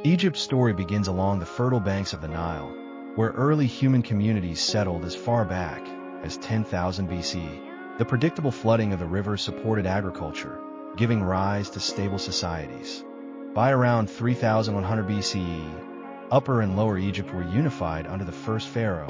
Egypt's story begins along the fertile banks of the Nile, where early human communities settled as far back as 10,000 BCE. The predictable flooding of the river supported agriculture, giving rise to stable societies. By around 3100 BCE, Upper and Lower Egypt were unified under the first pharaoh,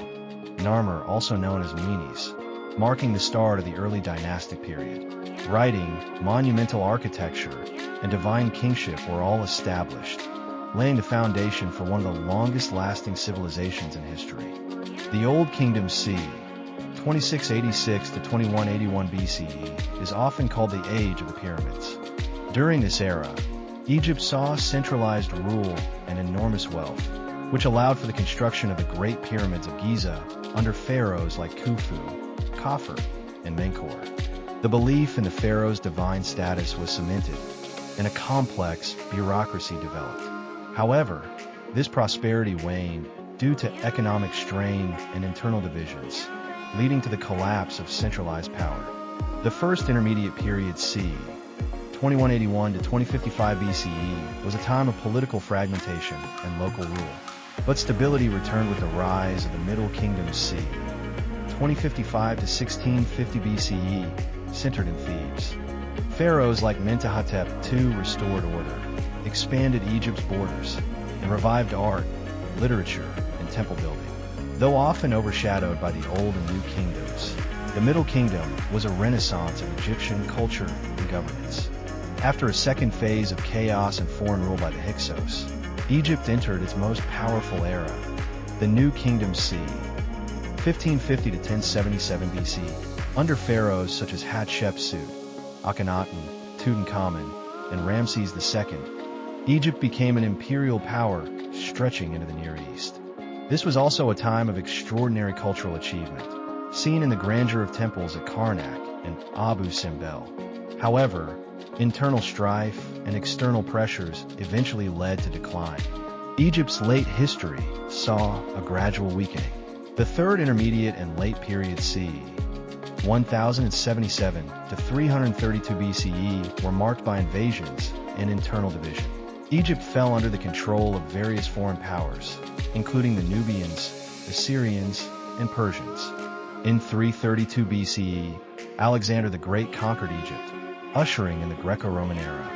Narmer, also known as Menes, marking the start of the early dynastic period. Writing, monumental architecture, and divine kingship were all established, laying the foundation for one of the longest-lasting civilizations in history. The Old Kingdom c. 2686 to 2181 BCE is often called the Age of the Pyramids. During this era, Egypt saw centralized rule and enormous wealth, which allowed for the construction of the Great Pyramids of Giza under pharaohs like Khufu, Khafre, and Menkaure. The belief in the pharaoh's divine status was cemented, and a complex bureaucracy developed. However, this prosperity waned due to economic strain and internal divisions, leading to the collapse of centralized power. The First Intermediate Period c. 2181 to 2055 BCE was a time of political fragmentation and local rule. But stability returned with the rise of the Middle Kingdom c. 2055 to 1650 BCE, centered in Thebes. Pharaohs like Mentuhotep II restored order, expanded Egypt's borders, and revived art, literature, and temple building. Though often overshadowed by the Old and New Kingdoms, the Middle Kingdom was a renaissance of Egyptian culture and governance. After a second phase of chaos and foreign rule by the Hyksos, Egypt entered its most powerful era, the New Kingdom c. 1550 to 1077 BC, under pharaohs such as Hatshepsut, Akhenaten, Tutankhamun, and Ramses II. Egypt became an imperial power stretching into the Near East. This was also a time of extraordinary cultural achievement, seen in the grandeur of temples at Karnak and Abu Simbel. However, internal strife and external pressures eventually led to decline. Egypt's late history saw a gradual weakening. The Third Intermediate and Late Period c. 1077 to 332 BCE were marked by invasions and internal division. Egypt fell under the control of various foreign powers, including the Nubians, Assyrians, and Persians. In 332 BCE, Alexander the Great conquered Egypt, ushering in the Greco-Roman era.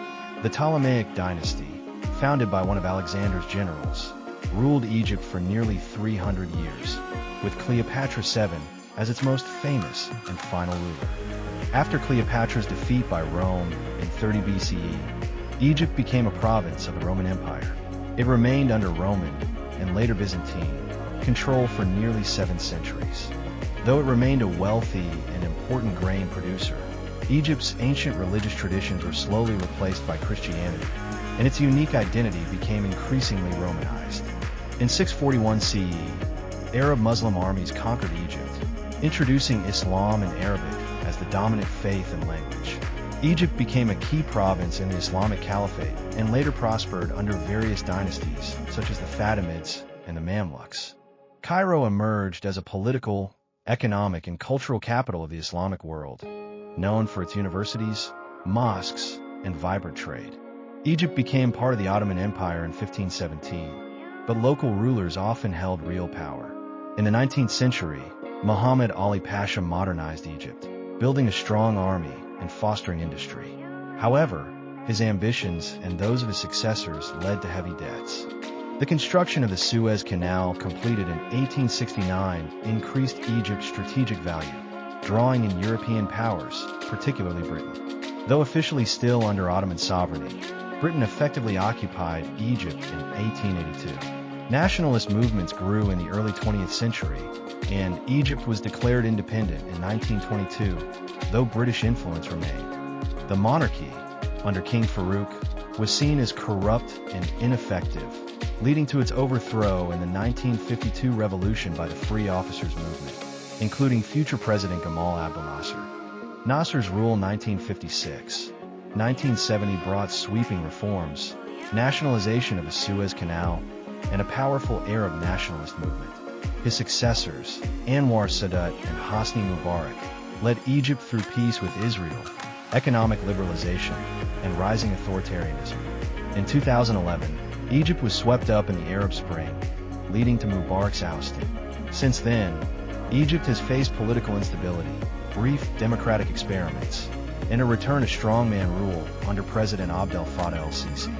The Ptolemaic dynasty, founded by one of Alexander's generals, ruled Egypt for nearly 300 years, with Cleopatra VII as its most famous and final ruler. After Cleopatra's defeat by Rome in 30 BCE, Egypt became a province of the Roman Empire. It remained under Roman, and later Byzantine, control for nearly 7 centuries. Though it remained a wealthy and important grain producer, Egypt's ancient religious traditions were slowly replaced by Christianity, and its unique identity became increasingly Romanized. In 641 CE, Arab Muslim armies conquered Egypt, introducing Islam and Arabic as the dominant faith and language. Egypt became a key province in the Islamic Caliphate and later prospered under various dynasties, such as the Fatimids and the Mamluks. Cairo emerged as a political, economic, and cultural capital of the Islamic world, known for its universities, mosques, and vibrant trade. Egypt became part of the Ottoman Empire in 1517, but local rulers often held real power. In the 19th century, Muhammad Ali Pasha modernized Egypt, building a strong army and fostering industry. However, his ambitions and those of his successors led to heavy debts. The construction of the Suez Canal, completed in 1869, increased Egypt's strategic value, drawing in European powers, particularly Britain. Though officially still under Ottoman sovereignty, Britain effectively occupied Egypt in 1882. Nationalist movements grew in the early 20th century, and Egypt was declared independent in 1922, though British influence remained. The monarchy, under King Farouk, was seen as corrupt and ineffective, leading to its overthrow in the 1952 revolution by the Free Officers Movement, including future President Gamal Abdel Nasser. Nasser's rule 1956-1970 brought sweeping reforms, nationalization of the Suez Canal, and a powerful Arab nationalist movement. His successors, Anwar Sadat and Hosni Mubarak, led Egypt through peace with Israel, economic liberalization, and rising authoritarianism. In 2011, Egypt was swept up in the Arab Spring, leading to Mubarak's ousting. Since then, Egypt has faced political instability, brief democratic experiments, and a return to strongman rule under President Abdel Fattah el-Sisi.